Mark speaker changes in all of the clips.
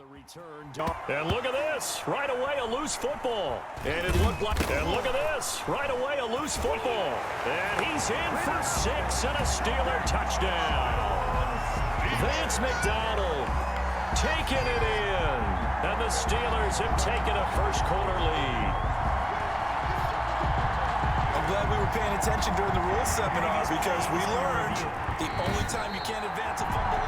Speaker 1: the return. And look at this. Right away, a loose football. And it looked like... And look at this. Right away, a loose football. And he's in for 6 and a Steeler touchdown. Vance McDonald taking it in. And the Steelers have taken a first-quarter lead.
Speaker 2: I'm glad we were paying attention during the rules seminar because we learned the only time you can't advance a fumble.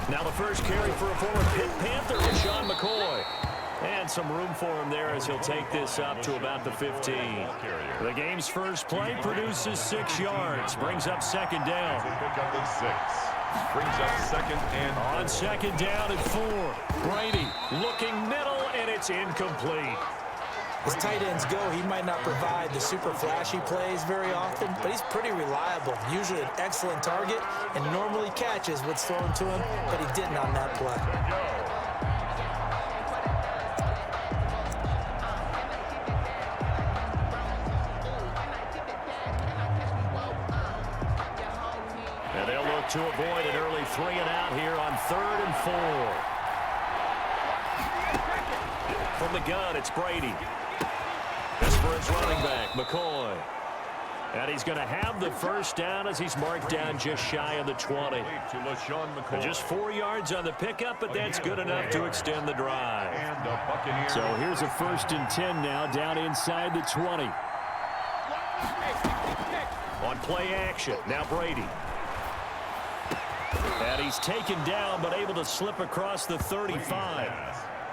Speaker 1: Now the first carry for a former Pitt Panther is Sean McCoy. And some room for him there as he'll take this up to about the 15. The game's first play produces 6 yards. Brings up second down.
Speaker 3: Pick up at 6. Brings up second and
Speaker 1: on second down at 4. Brady looking middle, and it's incomplete.
Speaker 4: As tight ends go, he might not provide the super flashy plays very often, but he's pretty reliable, usually an excellent target, and normally catches what's thrown to him, but he didn't on that play.
Speaker 1: And they'll look to avoid an early 3 and out here on 3rd and 4. From the gun, it's Brady. This for his running back, McCoy. And he's going to have the first down as he's marked down just shy of the 20. And just 4 yards on the pickup, but that's good enough to extend the drive. So here's a 1st and 10 now, down inside the 20. On play action, now Brady. And he's taken down, but able to slip across the 35.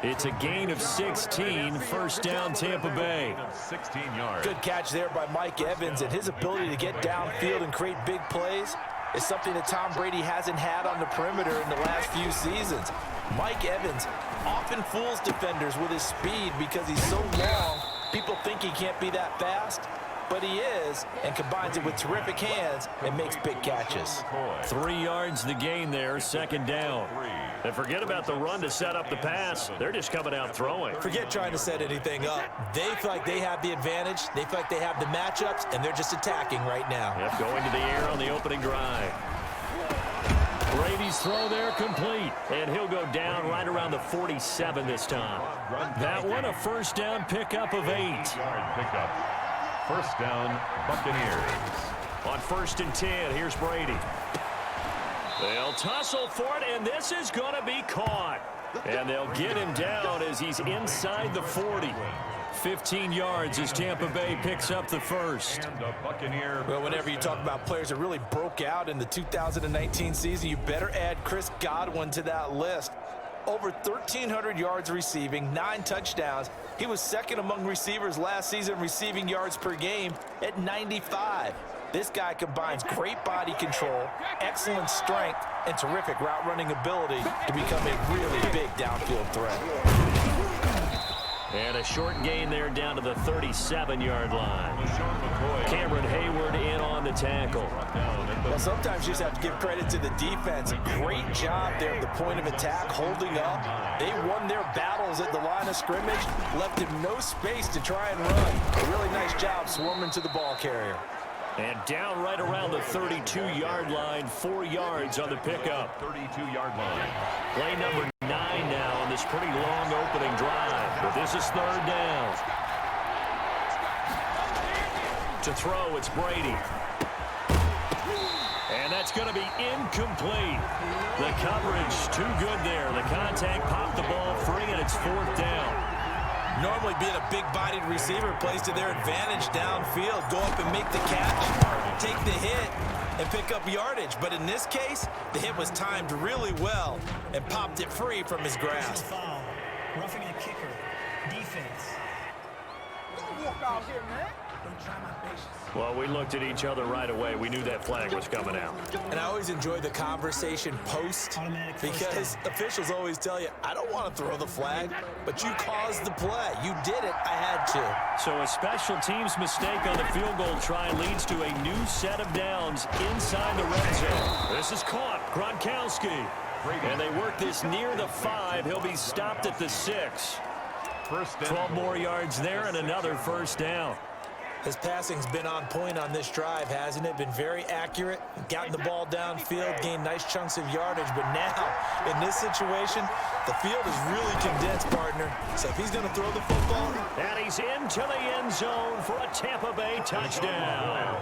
Speaker 1: It's a gain of 16, first down Tampa Bay.
Speaker 3: 16 yards.
Speaker 4: Good catch there by Mike Evans, and his ability to get downfield and create big plays is something that Tom Brady hasn't had on the perimeter in the last few seasons. Mike Evans often fools defenders with his speed because he's so long, people think he can't be that fast, but he is, and combines it with terrific hands and makes big catches.
Speaker 1: 3 yards the gain there, second down. And forget about the run to set up the pass. They're just coming out throwing.
Speaker 4: Forget trying to set anything up. They feel like they have the advantage. They feel like they have the matchups, and they're just attacking right now.
Speaker 1: Yep, going to the air on the opening drive. Brady's throw there complete, and he'll go down right around the 47 this time. That one a first down pickup of 8.
Speaker 3: Pickup. First down, Buccaneers.
Speaker 1: On 1st and 10, here's Brady. They'll tussle for it, and this is going to be caught. And they'll get him down as he's inside the 40. 15 yards as Tampa Bay picks up the first.
Speaker 4: Well, whenever you talk about players that really broke out in the 2019 season, you better add Chris Godwin to that list. Over 1,300 yards receiving, 9 touchdowns. He was second among receivers last season receiving yards per game at 95. This guy combines great body control, excellent strength, and terrific route running ability to become a really big downfield threat.
Speaker 1: And a short gain there down to the 37-yard line. Cameron Hayward in on the tackle.
Speaker 4: Well, sometimes you just have to give credit to the defense. Great job there at the point of attack, holding up. They won their battles at the line of scrimmage, left him no space to try and run. A really nice job swarming to the ball carrier.
Speaker 1: And down right around the 32-yard line, 4 yards on the pickup.
Speaker 3: 32-yard line.
Speaker 1: Play number 9 now on this pretty long opening drive. But this is 3rd down. To throw, it's Brady. And that's going to be incomplete. The coverage too good there. The contact popped the ball free, and it's 4th down.
Speaker 4: Normally being a big-bodied receiver plays to their advantage downfield. Go up and make the catch, take the hit, and pick up yardage. But in this case, the hit was timed really well and popped it free from his grasp.
Speaker 5: Foul. Roughing the kicker. Defense.
Speaker 6: Don't walk out here, man.
Speaker 1: Well, we looked at each other right away. We knew that flag was coming out.
Speaker 4: And I always enjoy the conversation post because officials always tell you, I don't want to throw the flag, but you caused the play. You did it. I had to.
Speaker 1: So a special teams mistake on the field goal try leads to a new set of downs inside the red zone. This is caught. Gronkowski. And they work this near the 5. He'll be stopped at the 6. 12 more yards there and another first down.
Speaker 4: His passing's been on point on this drive, hasn't it? Been very accurate, gotten the ball downfield, gained nice chunks of yardage. But now, in this situation, the field is really condensed, partner. So if he's going to throw the football...
Speaker 1: And he's into the end zone for a Tampa Bay touchdown.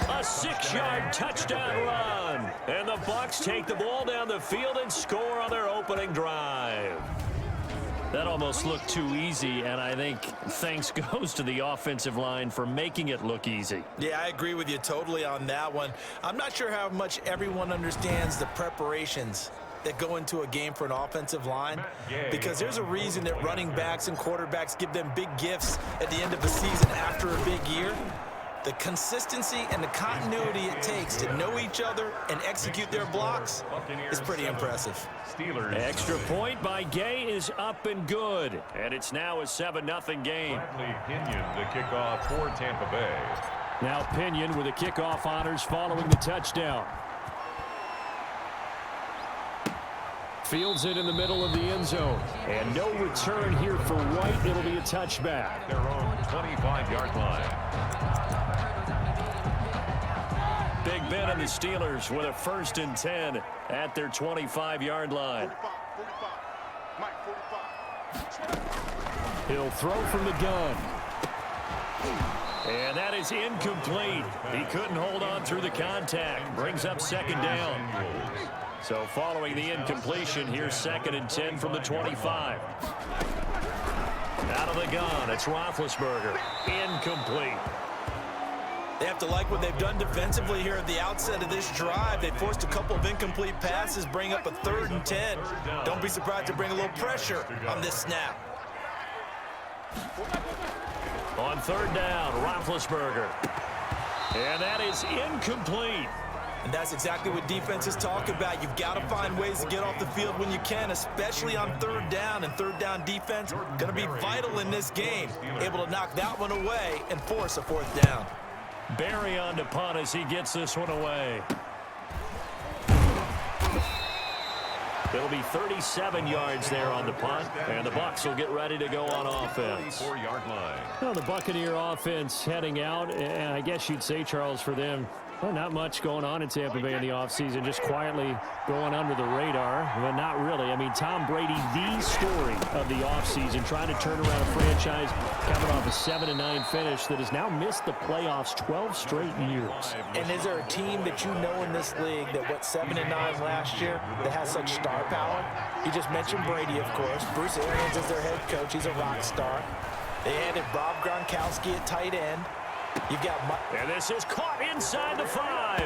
Speaker 1: A 6-yard touchdown run. And the Bucs take the ball down the field and score on their opening drive. That almost looked too easy, and I think thanks goes to the offensive line for making it look easy.
Speaker 4: Yeah, I agree with you totally on that one. I'm not sure how much everyone understands the preparations that go into a game for an offensive line, because there's a reason that running backs and quarterbacks give them big gifts at the end of the season after a big year. The consistency and the continuity it takes to know each other and execute their blocks is pretty impressive.
Speaker 1: Extra point by Gay is up and good. And it's now a 7-0 game.
Speaker 3: Pinion, the kickoff for Tampa Bay.
Speaker 1: Now Pinion with the kickoff honors following the touchdown. Fields it in the middle of the end zone. And no return here for White. It'll be a touchback.
Speaker 3: Their own 25-yard line.
Speaker 1: Big Ben and the Steelers with a 1st and 10 at their 25-yard line. 45. He'll throw from the gun. And that is incomplete. He couldn't hold on through the contact. Brings up 2nd down. So following the incompletion, here's 2nd and 10 from the 25. Out of the gun, it's Roethlisberger. Incomplete.
Speaker 4: They have to like what they've done defensively here at the outset of this drive. They forced a couple of incomplete passes, bring up a 3rd and 10. Don't be surprised to bring a little pressure on this snap.
Speaker 1: On 3rd down, Roethlisberger. And that is incomplete.
Speaker 4: And that's exactly what defenses talk about. You've got to find ways to get off the field when you can, especially on 3rd down. And 3rd down defense going to be vital in this game. Able to knock that one away and force a 4th down.
Speaker 1: Barry on to punt as he gets this one away. It'll be 37 yards there on the punt, and the Bucs will get ready to go on offense.
Speaker 3: 4-yard line.
Speaker 1: Well, the Buccaneer offense heading out, and I guess you'd say, Charles, for them, well, not much going on in Tampa Bay in the offseason, just quietly going under the radar. But not really. I mean, Tom Brady, the story of the offseason, trying to turn around a franchise coming off a 7-9 finish that has now missed the playoffs 12 straight years.
Speaker 4: And is there a team that you know in this league that went 7-9 last year that has such star power? You just mentioned Brady, of course. Bruce Arians is their head coach. He's a rock star. They added Rob Gronkowski at tight end. You've got
Speaker 1: and this is caught inside the 5.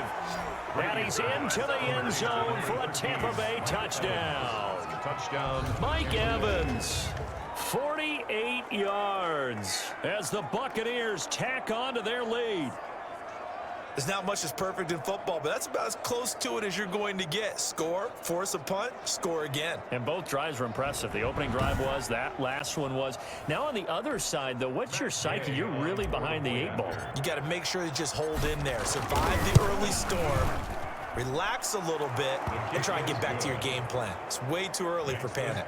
Speaker 1: And he's into the end zone for a Tampa Bay touchdown. Mike Evans, 48 yards as the Buccaneers tack on to their lead.
Speaker 4: There's not much that's perfect in football, but that's about as close to it as you're going to get. Score, force a punt, score again.
Speaker 1: And both drives were impressive. The opening drive was, that last one was. Now on the other side, though, what's your psyche? You're really behind the 8 ball.
Speaker 4: You got to make sure you just hold in there. Survive the early storm. Relax a little bit and try and get back to your game plan. It's way too early for panic.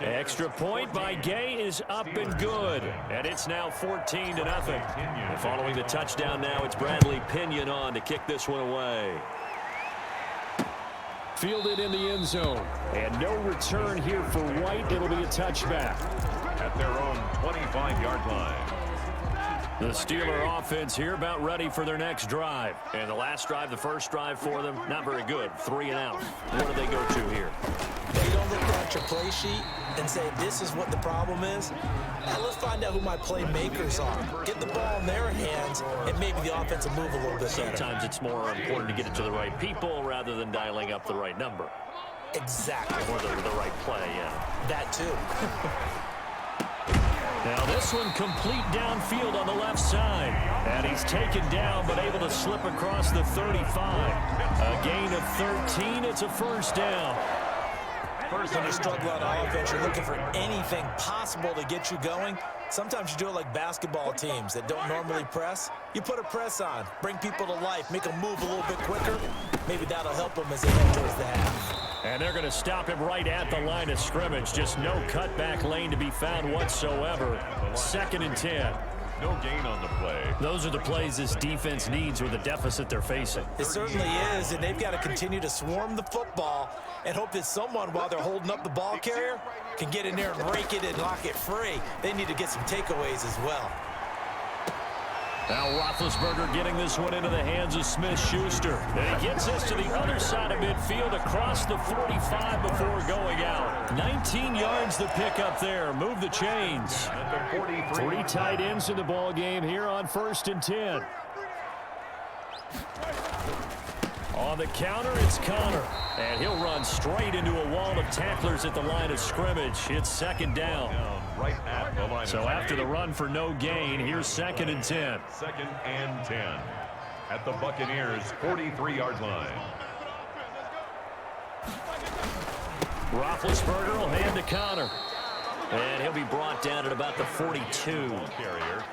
Speaker 1: Extra point by Gay is up and good. And it's now 14-0. And following the touchdown now, it's Bradley Pinion on to kick this one away. Fielded in the end zone. And no return here for White. It'll be a touchback.
Speaker 3: At their own 25-yard line.
Speaker 1: The Steeler offense here about ready for their next drive. And the last drive, the first drive for them, not very good. 3 and out. What do they go to here?
Speaker 4: They don't look at your play sheet and say, this is what the problem is, now let's find out who my playmakers are. Get the ball in their hands, and maybe the offense will move a little bit better.
Speaker 1: Sometimes it's more important to get it to the right people rather than dialing up the right number.
Speaker 4: Exactly.
Speaker 1: Or the right play, yeah.
Speaker 4: That too.
Speaker 1: Now this one complete downfield on the left side. And he's taken down but able to slip across the 35. A gain of 13. It's a first down.
Speaker 4: When you struggle on offense, you're looking for anything possible to get you going. Sometimes you do it like basketball teams that don't normally press. You put a press on, bring people to life, make them move a little bit quicker. Maybe that'll help them as they head towards the half.
Speaker 1: And they're going to stop him right at the line of scrimmage. Just no cutback lane to be found whatsoever. 2nd and 10.
Speaker 3: No gain on the play.
Speaker 1: Those are the plays this defense needs with the deficit they're facing.
Speaker 4: It certainly is, and they've got to continue to swarm the football and hope that someone, while they're holding up the ball carrier, can get in there and rake it and lock it free. They need to get some takeaways as well.
Speaker 1: Now Roethlisberger getting this one into the hands of Smith-Schuster. And he gets us to the other side of midfield across the 45 before going out. 19 yards the pick up there. Move the chains. 3 tight ends in the ball game here on 1st and 10. On the counter, it's Connor. And he'll run straight into a wall of tacklers at the line of scrimmage. It's 2nd down.
Speaker 3: Right at the line.
Speaker 1: So after the run for no gain, here's 2nd and 10.
Speaker 3: 2nd and 10 at the Buccaneers' 43-yard line.
Speaker 1: Roethlisberger will hand to Connor. And he'll be brought down at about the 42.
Speaker 3: Carrier.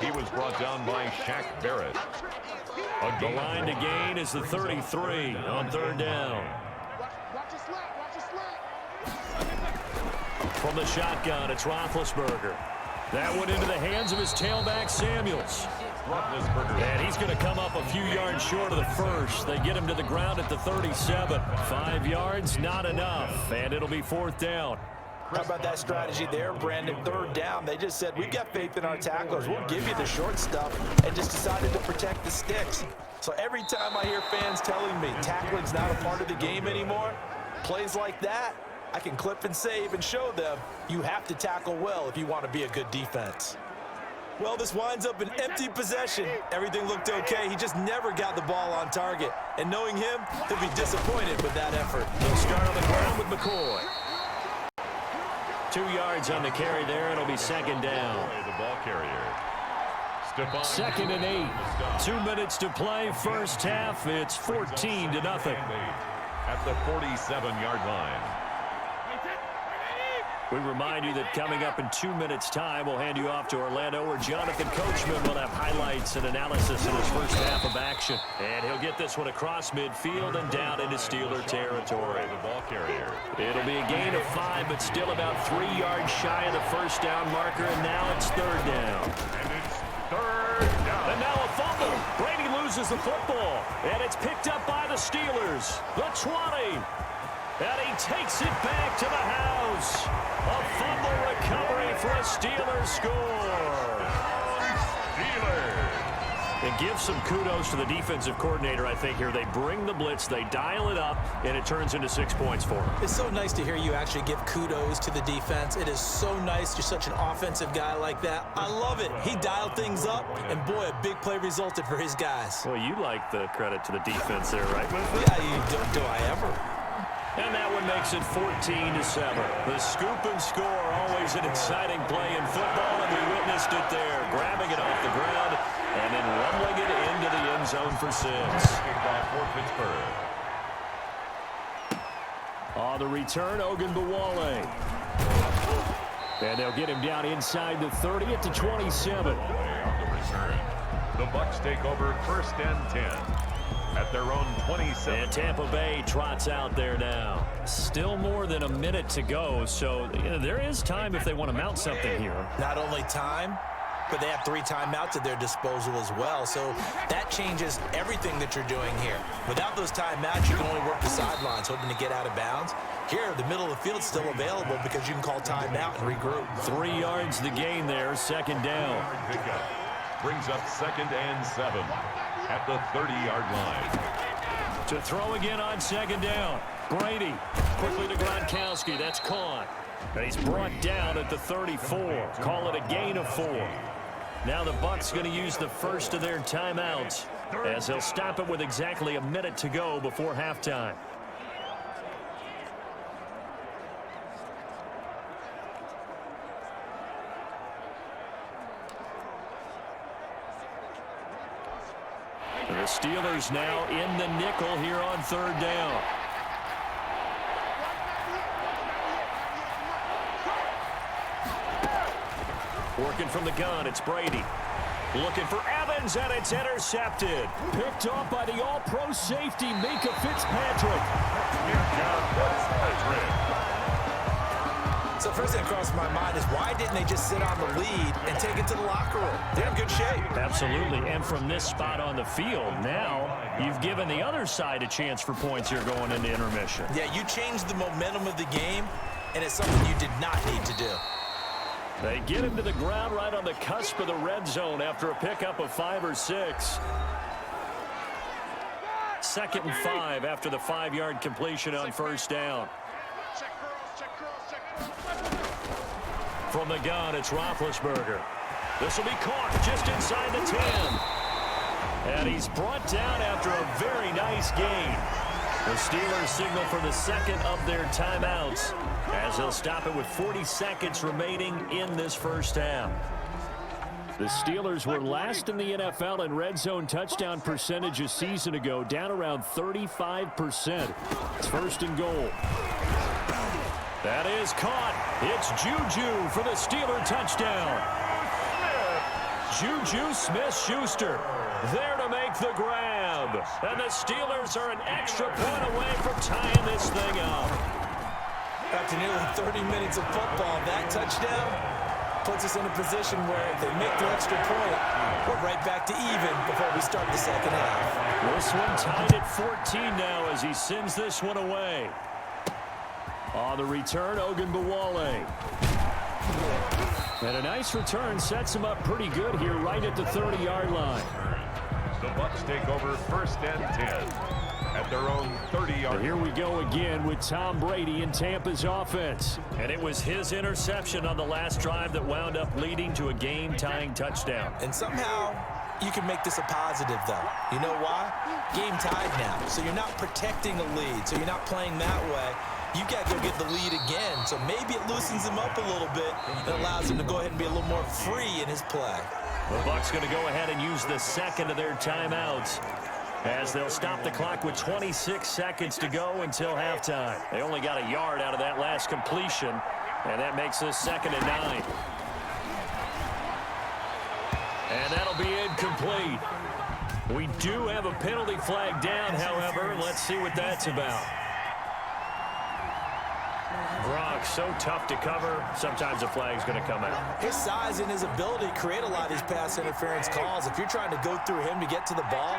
Speaker 3: He was brought down by Shaq Barrett.
Speaker 1: The line to gain is the 33 on 3rd down. From the shotgun, it's Roethlisberger. That went into the hands of his tailback, Samuels. And he's going to come up a few yards short of the first. They get him to the ground at the 37. 5 yards, not enough. And it'll be 4th down.
Speaker 4: How about that strategy there, Brandon? 3rd down. They just said, we've got faith in our tacklers. We'll give you the short stuff, and just decided to protect the sticks. So every time I hear fans telling me tackling's not a part of the game anymore, plays like that, I can clip and save and show them you have to tackle well if you want to be a good defense. Well, this winds up an empty possession. Everything looked okay. He just never got the ball on target. And knowing him, he'll be disappointed with that effort.
Speaker 1: They'll start on the ground with McCoy. 2 yards on the carry there. It'll be 2nd down.
Speaker 3: The ball carrier.
Speaker 1: 2nd and 8. 2 minutes to play. First half. It's 14-0.
Speaker 3: At the 47-yard line.
Speaker 1: We remind you that coming up in 2 minutes' time, we'll hand you off to Orlando, where Jonathan Coachman will have highlights and analysis in his first half of action. And he'll get this one across midfield and down into Steeler territory.
Speaker 3: The ball carrier.
Speaker 1: It'll be a gain of 5, but still about 3 yards shy of the first down marker, and now it's 3rd down.
Speaker 3: And it's 3rd down.
Speaker 1: And now a fumble. Brady loses the football, and it's picked up by the Steelers. The 20. And he takes it back to the house. A fumble recovery for a Steelers score.
Speaker 3: Steelers.
Speaker 1: And give some kudos to the defensive coordinator, I think, here. They bring the blitz, they dial it up, and it turns into 6 points for them.
Speaker 4: It's so nice to hear you actually give kudos to the defense. It is so nice. You're such an offensive guy like that. I love it. He dialed things up, and boy, a big play resulted for his guys.
Speaker 1: Well, you like the credit to the defense there, right?
Speaker 4: Yeah, do I ever?
Speaker 1: And that one makes it 14-7. The scoop and score, always an exciting play in football, and we witnessed it there. Grabbing it off the ground and then rumbling it into the end zone for 6.
Speaker 3: For Pittsburgh.
Speaker 1: On the return, Ogunbowale. And they'll get him down inside the 30 at the 27.
Speaker 3: On the return. The Bucs take over 1st and 10. At their own 27.
Speaker 1: And Tampa Bay trots out there now. Still more than a minute to go, so there is time if they want to mount something here.
Speaker 4: Not only time, but they have 3 timeouts at their disposal as well, so that changes everything that you're doing here. Without those timeouts, you can only work the sidelines, hoping to get out of bounds. Here, the middle of the field is still available because you can call timeout and regroup.
Speaker 1: 3 yards the gain there, 2nd down.
Speaker 3: Pickup brings up 2nd and 7. At the 30-yard line.
Speaker 1: To throw again on 2nd down. Brady. Quickly to Gronkowski. That's caught. And he's brought down at the 34. Call it a gain of 4. Now the Bucs going to use the first of their timeouts as they'll stop it with exactly a minute to go before halftime. The Steelers now in the nickel here on 3rd down. Working from the gun, it's Brady. Looking for Evans, and it's intercepted. Picked off by the all-pro safety, Minka Fitzpatrick.
Speaker 4: So first thing that crosses my mind is why didn't they just sit on the lead and take it to the locker room? They're in good shape.
Speaker 1: Absolutely, and from this spot on the field, now you've given the other side a chance for points here going into intermission.
Speaker 4: Yeah, you changed the momentum of the game, and it's something you did not need to do.
Speaker 1: They get him to the ground right on the cusp of the red zone after a pickup of 5 or 6. 2nd and 5 after the 5-yard completion on 1st down. From the gun, it's Roethlisberger. This will be caught just inside the 10. And he's brought down after a very nice gain. The Steelers signal for the second of their timeouts as they'll stop it with 40 seconds remaining in this first half. The Steelers were last in the NFL in red zone touchdown percentage a season ago, down around 35%. It's 1st and goal. That is caught. It's Juju for the Steeler touchdown. Juju Smith-Schuster there to make the grab. And the Steelers are an extra point away from tying this thing up.
Speaker 4: After nearly 30 minutes of football, that touchdown puts us in a position where if they make the extra point, we're right back to even before we start the second half.
Speaker 1: This one tied at 14 now as he sends this one away. On the return, Ogunbowale. And a nice return sets him up pretty good here right at the 30-yard line.
Speaker 3: The Bucs take over 1st and 10 at their own 30-yard line.
Speaker 1: Here we go again with Tom Brady in Tampa's offense. And it was his interception on the last drive that wound up leading to a game-tying touchdown.
Speaker 4: And somehow you can make this a positive, though. You know why? Game tied now, so you're not protecting a lead, so you're not playing that way. You got to go get the lead again, so maybe it loosens him up a little bit and allows him to go ahead and be a little more free in his play.
Speaker 1: The Bucs going to go ahead and use the second of their timeouts as they'll stop the clock with 26 seconds to go until halftime. They only got a yard out of that last completion, and that makes this 2nd and 9. And that'll be incomplete. We do have a penalty flag down, however. Let's see what that's about. Gronk, so tough to cover. Sometimes the flag's going to come out.
Speaker 4: His size and his ability create a lot of these pass interference calls. If you're trying to go through him to get to the ball,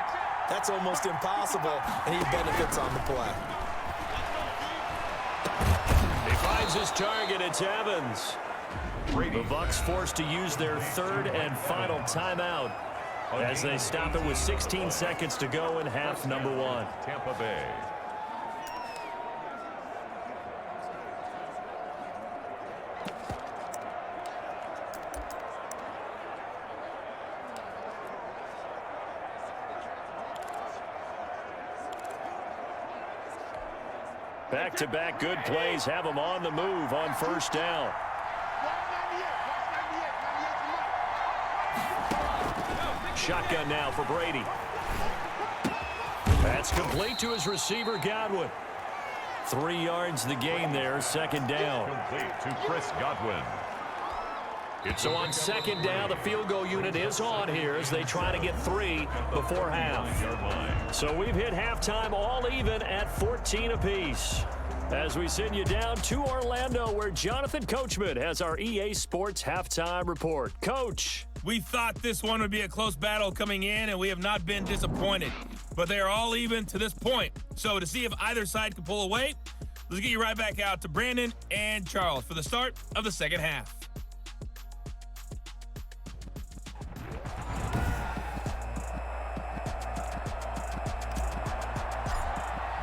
Speaker 4: that's almost impossible, and he benefits on the play.
Speaker 1: He finds his target. It's Evans. The Bucs forced to use their 3rd and final timeout as they stop it with 16 seconds to go in half number 1.
Speaker 3: Tampa Bay.
Speaker 1: Back-to-back good plays have them on the move on 1st down. Shotgun now for Brady. That's complete to his receiver, Godwin. 3 yards the gain there, 2nd down.
Speaker 3: Complete to Chris Godwin.
Speaker 1: So on 2nd down, the field goal unit is on here as they try to get 3 before half. So we've hit halftime all even at 14 apiece. As we send you down to Orlando, where Jonathan Coachman has our EA Sports halftime report. Coach.
Speaker 7: We thought this one would be a close battle coming in, and we have not been disappointed. But they are all even to this point. So to see if either side can pull away, let's get you right back out to Brandon and Charles for the start of the second half.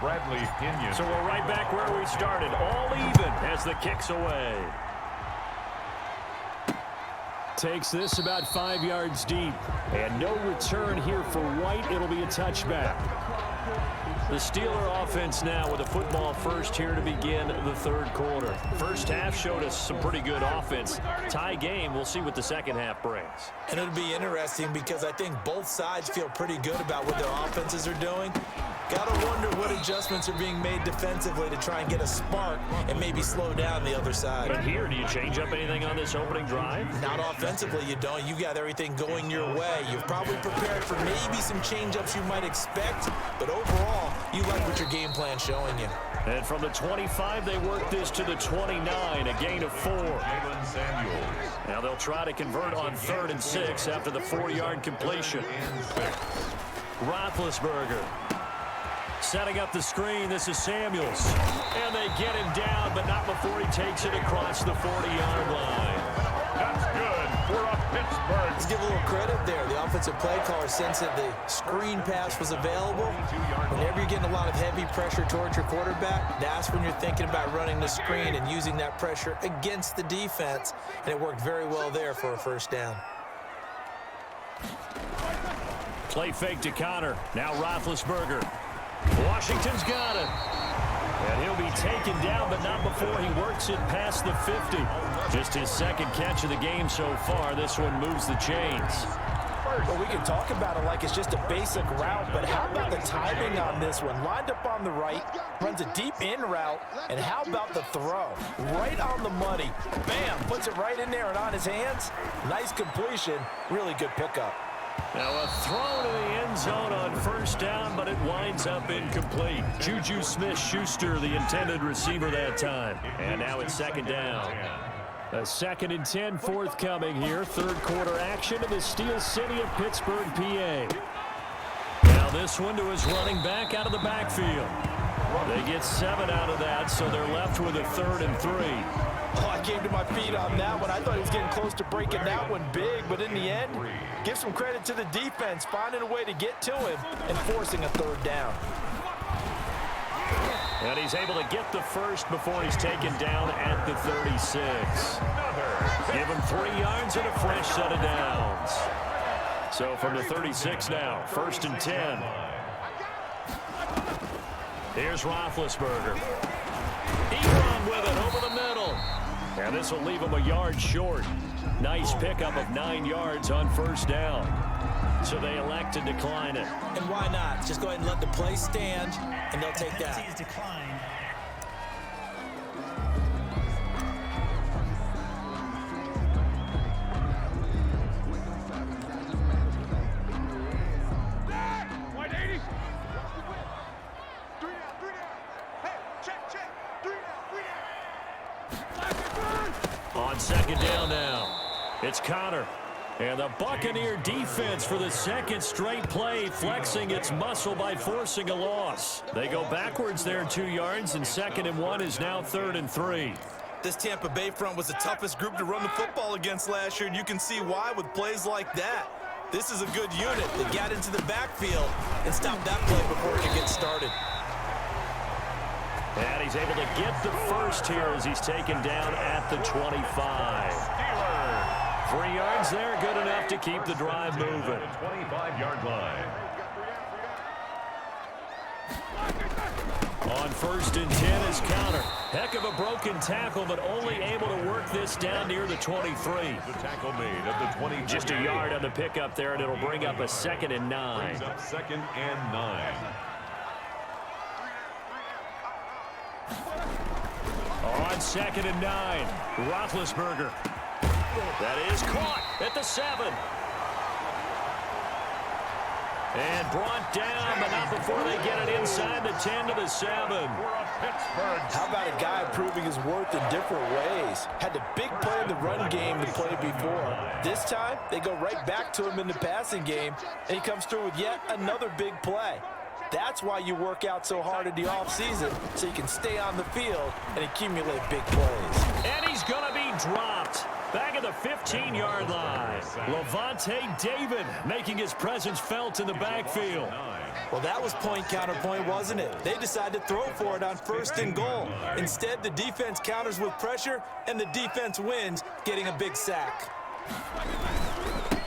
Speaker 3: Bradley Pinion.
Speaker 1: So we're right back where we started. All even as the kick's away. Takes this about 5 yards deep. And no return here for White. It'll be a touchback. The Steeler offense now with a football first here to begin the third quarter. First half showed us some pretty good offense. Tie game. We'll see what the second half brings.
Speaker 4: And it'll be interesting because I think both sides feel pretty good about what their offenses are doing. Gotta wonder what adjustments are being made defensively to try and get a spark and maybe slow down the other side.
Speaker 1: But here, do you change up anything on this opening drive?
Speaker 4: Not offensively, you don't. You got everything going your way. You've probably prepared for maybe some change-ups you might expect, but overall, you like what your game plan's showing you.
Speaker 1: And from the 25, they work this to the 29, a gain of 4. Now they'll try to convert on 3rd and 6 after the 4-yard completion. Roethlisberger. Setting up the screen, this is Samuels. And they get him down, but not before he takes it across the 40-yard line.
Speaker 3: That's good for a Pittsburgh.
Speaker 4: Let's give a little credit there. The offensive play caller sensed that the screen pass was available. Whenever you're getting a lot of heavy pressure towards your quarterback, that's when you're thinking about running the screen and using that pressure against the defense. And it worked very well there for a first down.
Speaker 1: Play fake to Connor. Now Roethlisberger. Washington's got it. And he'll be taken down, but not before he works it past the 50. Just his second catch of the game so far. This one moves the chains.
Speaker 4: Well, we can talk about it like it's just a basic route, but how about the timing on this one? Lined up on the right, runs a deep in route, and how about the throw? Right on the money. Bam, puts it right in there and on his hands. Nice completion. Really good pickup.
Speaker 1: Now a throw to the end zone on first down, but it winds up incomplete. Juju Smith-Schuster, the intended receiver that time. And now it's second down. A 2nd and 10 forthcoming here. Third quarter action in the Steel City of Pittsburgh, PA. Now this one to his running back out of the backfield. They get 7 out of that, so they're left with a 3rd and 3.
Speaker 4: Oh, I came to my feet on that one. I thought he was getting close to breaking that one big, but in the end, give some credit to the defense, finding a way to get to him and forcing a 3rd down.
Speaker 1: And he's able to get the first before he's taken down at the 36. Give him 3 yards and a fresh set of downs. So from the 36 now, 1st and 10. Here's Roethlisberger. He run with it over the middle. And this will leave him a yard short. Nice pickup of 9 yards on first down. So they elect to decline it.
Speaker 4: And why not? Just go ahead and let the play stand, and they'll take that.
Speaker 5: Penalty is declined.
Speaker 1: On second down now, it's Connor. And the Buccaneer defense for the second straight play, flexing its muscle by forcing a loss. They go backwards there 2 yards, and 2nd and 1 is now 3rd and 3.
Speaker 2: This Tampa Bay front was the toughest group to run the football against last year, and you can see why with plays like that. This is a good unit that got into the backfield and stopped that play before it could get started.
Speaker 1: And he's able to get the first here as he's taken down at the 25. 3 yards there, good enough to keep the drive moving.
Speaker 3: 25-yard line.
Speaker 1: On 1st and 10 is Connor. Heck of a broken tackle, but only able to work this down near the 23.
Speaker 3: The tackle made at the 20.
Speaker 1: Just a yard on the pickup there, and it'll bring up a 2nd and 9.
Speaker 3: Brings up 2nd and 9.
Speaker 1: On 2nd and 9, Roethlisberger. That is caught at the 7. And brought down, but not before they get it inside the 10 to the 7.
Speaker 4: How about a guy proving his worth in different ways? Had the big play in the run game the play before. This time, they go right back to him in the passing game, and he comes through with yet another big play. That's why you work out so hard in the offseason, so you can stay on the field and accumulate big plays.
Speaker 1: And he's going to be dropped. Back at the 15-yard line. Levante David making his presence felt in the backfield.
Speaker 2: Well, that was point counterpoint, wasn't it? They decided to throw for it on 1st and goal. Instead, the defense counters with pressure, and the defense wins, getting a big sack.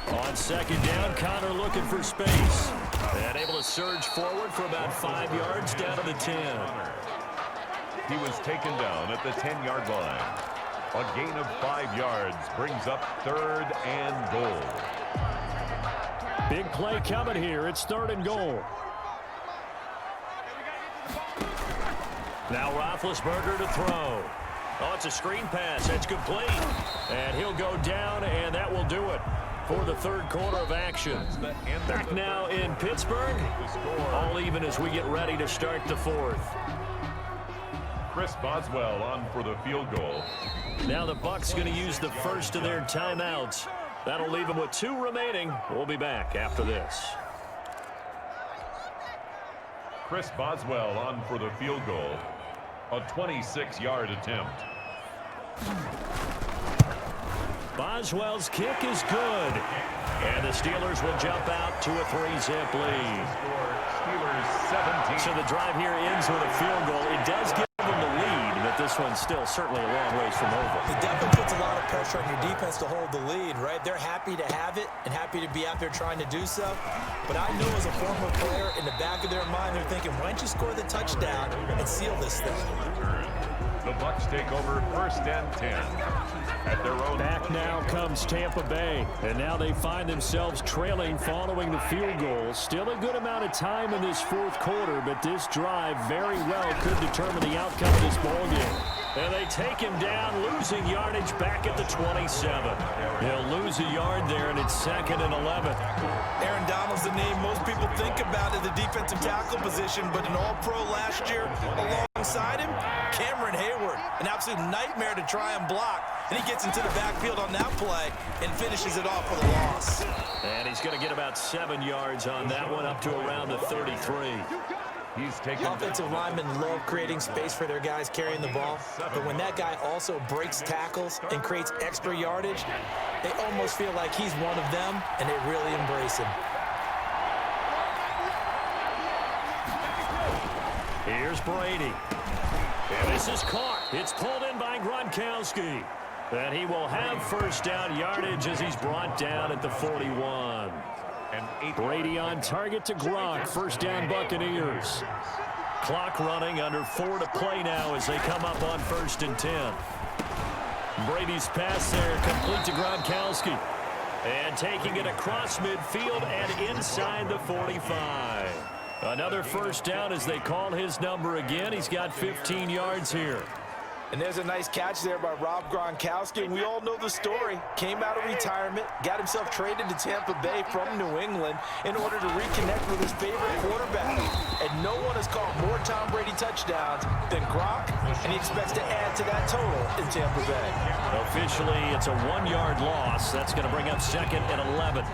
Speaker 1: On 2nd down, Connor looking for space. And able to surge forward for about 5 yards down to the 10.
Speaker 3: He was taken down at the 10-yard line. A gain of 5 yards brings up 3rd and goal.
Speaker 1: Big play coming here. It's 3rd and goal. Now Roethlisberger to throw. Oh, it's a screen pass. It's complete. And he'll go down, and that will do it for the 3rd quarter of action. Back now in Pittsburgh. All even as we get ready to start the 4th.
Speaker 3: Chris Boswell on for the field goal.
Speaker 1: Now the Bucs going to use the first of their timeouts. That'll leave them with 2 remaining. We'll be back after this.
Speaker 3: Chris Boswell on for the field goal. A 26-yard attempt.
Speaker 1: Boswell's kick is good. And the Steelers will jump out to a 3-zip lead.
Speaker 3: Steelers 17.
Speaker 1: So the drive here ends with a field goal. It does give them the lead, but this one's still certainly a long ways from over.
Speaker 2: It definitely puts a lot of pressure on your defense to hold the lead, right? They're happy to have it and happy to be out there trying to do so. But I know as a former player, in the back of their mind, they're thinking, why don't you score the touchdown and seal this thing?
Speaker 3: The Bucs take over 1st and 10 at their own.
Speaker 1: Back now comes Tampa Bay, and now they find themselves trailing following the field goal. Still a good amount of time in this 4th quarter, but this drive very well could determine the outcome of this ballgame. And they take him down, losing yardage back at the 27. He'll lose a yard there, and it's 2nd and 11.
Speaker 2: Aaron Donald's the name most people think about at the defensive tackle position, but an All-Pro last year alongside him, Cameron Hayward, an absolute nightmare to try and block. And he gets into the backfield on that play and finishes it off with a loss.
Speaker 1: And he's going to get about 7 yards on that one, up to around the 33.
Speaker 3: He's taken.
Speaker 2: Offensive linemen love creating space for their guys carrying the ball, but when that guy also breaks tackles and creates extra yardage, they almost feel like he's one of them, and they really embrace him.
Speaker 1: Here's Brady. And this is caught. It's pulled in by Gronkowski. And he will have 1st down yardage as he's brought down at the 41. Brady on target to Gronk. 1st down Buccaneers. Clock running, under 4 to play now as they come up on 1st and 10. Brady's pass there complete to Gronkowski. And taking it across midfield and inside the 45. Another 1st down as they call his number again. He's got 15 yards here.
Speaker 4: And there's a nice catch there by Rob Gronkowski. We all know the story. Came out of retirement, got himself traded to Tampa Bay from New England in order to reconnect with his favorite quarterback. And no one has caught more Tom Brady touchdowns than Gronk, and he expects to add to that total in Tampa Bay.
Speaker 1: Officially, it's a 1-yard loss. That's going to bring up 2nd and 11.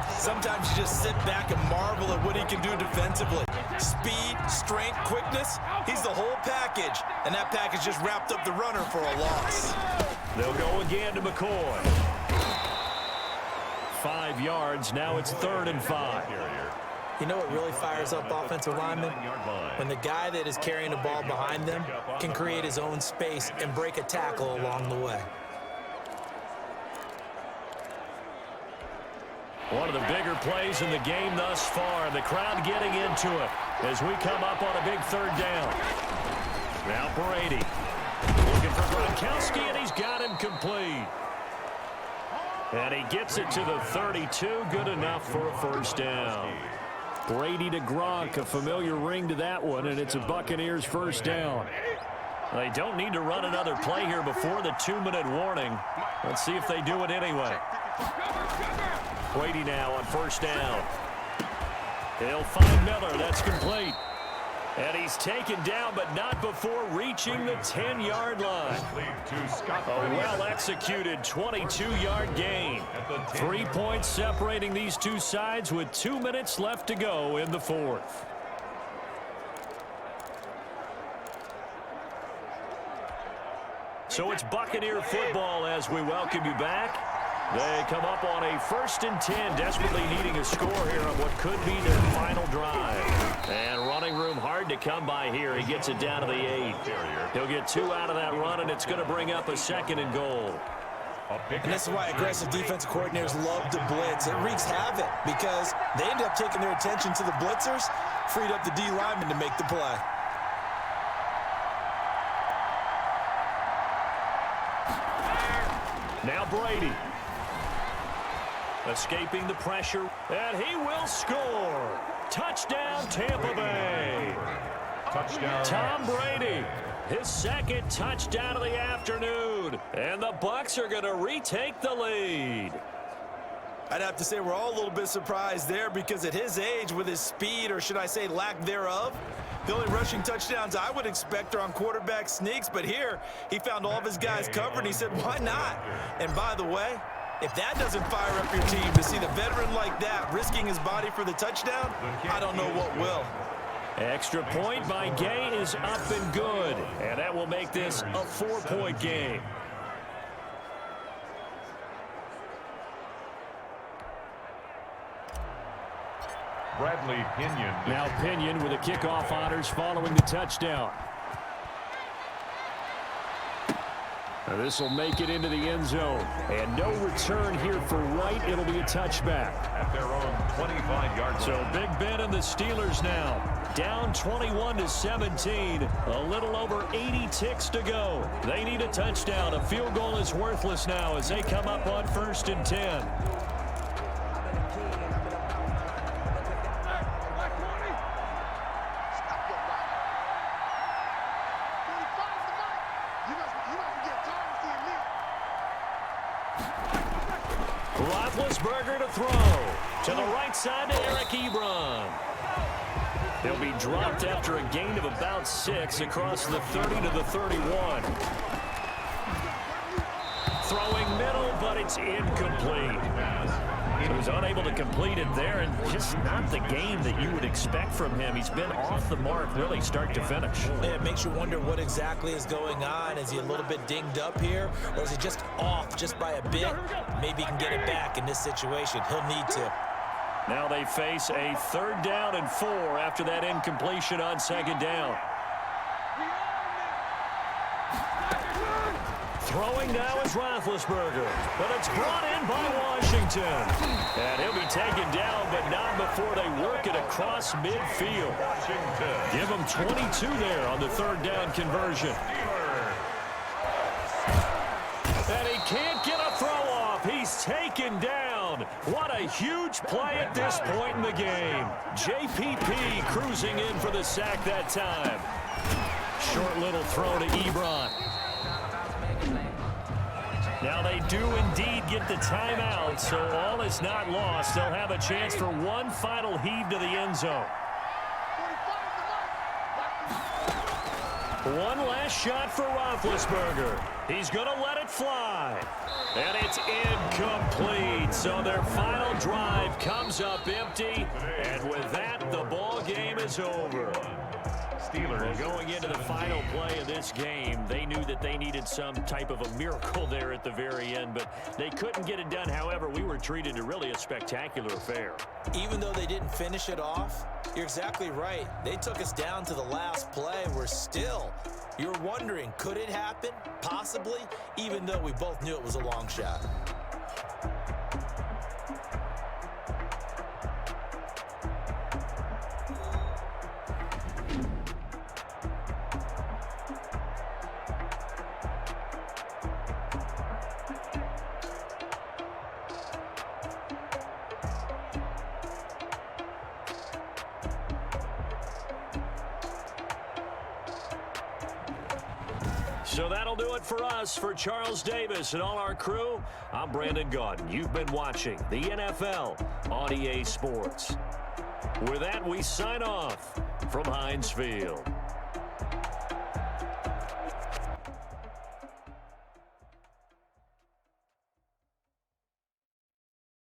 Speaker 2: Sometimes you just sit back and marvel at what he can do defensively. Speed, strength, quickness, he's the whole package. And that package just wrapped up the runner for a loss.
Speaker 1: They'll go again to McCoy. 5 yards. Now it's 3rd and 5.
Speaker 2: You know what really fires up offensive linemen? When the guy that is carrying the ball behind them can create his own space and break a tackle along the way.
Speaker 1: One of the bigger plays in the game thus far. The crowd getting into it as we come up on a big 3rd down. Now Brady looking for Gronkowski, and he's got him complete. And he gets it to the 32. Good enough for a 1st down. Brady to Gronk, a familiar ring to that one, and it's a Buccaneers 1st down. They don't need to run another play here before the 2-minute warning. Let's see if they do it anyway. Brady now on 1st down. He'll find Miller. That's complete. And he's taken down, but not before reaching the 10-yard line. A well-executed 22-yard gain. 3 points separating these two sides with 2 minutes left to go in the 4th. So it's Buccaneer football as we welcome you back. They come up on a 1st and 10, desperately needing a score here on what could be their final drive. And running room hard to come by here. He gets it down to the 8. He'll get 2 out of that run, and it's going to bring up a 2nd and goal.
Speaker 2: And this is why aggressive defensive coordinators love to blitz. It wreaks havoc because they end up taking their attention to the blitzers, freed up the D lineman to make the play.
Speaker 1: Now Brady. Escaping the pressure, and he will score. Touchdown, Tampa Bay.
Speaker 3: Touchdown.
Speaker 1: Tom Brady, his 2nd touchdown of the afternoon. And the Bucs are going to retake the lead.
Speaker 2: I'd have to say we're all a little bit surprised there because at his age, with his speed, or should I say lack thereof, the only rushing touchdowns I would expect are on quarterback sneaks. But here, he found all of his guys covered, and he said, why not? And by the way, if that doesn't fire up your team to see the veteran like that risking his body for the touchdown, I don't know what will.
Speaker 1: Extra point by Gay is up and good. And that will make this a 4-point game.
Speaker 3: Bradley Pinion.
Speaker 1: Now Pinion with the kickoff honors following the touchdown. This will make it into the end zone. And no return here for Wright. It'll be a touchback.
Speaker 3: At their own 25-yard line.
Speaker 1: So Big Ben and the Steelers now down 21-17. A little over 80 ticks to go. They need a touchdown. A field goal is worthless now as they come up on 1st and 10. Roethlisberger to throw. To the right side to Eric Ebron. He'll be dropped after a gain of about 6 across the 30 to the 31. Throwing middle, but it's incomplete. He was unable to complete it there, and just not the game that you would expect from him. He's been off the mark really start to finish.
Speaker 2: It makes you wonder what exactly is going on. Is he a little bit dinged up here, or is he just off just by a bit? Maybe he can get it back in this situation. He'll need to.
Speaker 1: Now they face a 3rd down and 4 after that incompletion on 2nd down. Throwing now is Roethlisberger, but it's brought in by Washington. And he'll be taken down, but not before they work it across midfield. Give him 22 there on the 3rd down conversion. And he can't get a throw off. He's taken down. What a huge play at this point in the game. JPP cruising in for the sack that time. Short little throw to Ebron. Now they do indeed get the timeout, so all is not lost. They'll have a chance for one final heave to the end zone. One last shot for Roethlisberger. He's going to let it fly. And it's incomplete. So their final drive comes up empty. And with that, the ball game is over. Steelers going into the final play of this game. They knew that they needed some type of a miracle there at the very end, but they couldn't get it done. However, we were treated to really a spectacular affair.
Speaker 2: Even though they didn't finish it off, you're exactly right. They took us down to the last play. We're still, you're wondering, could it happen? Possibly, even though we both knew it was a long shot.
Speaker 1: So that'll do it for us. For Charles Davis and all our crew, I'm Brandon Gaudin. You've been watching the NFL on EA Sports. With that, we sign off from Heinz Field.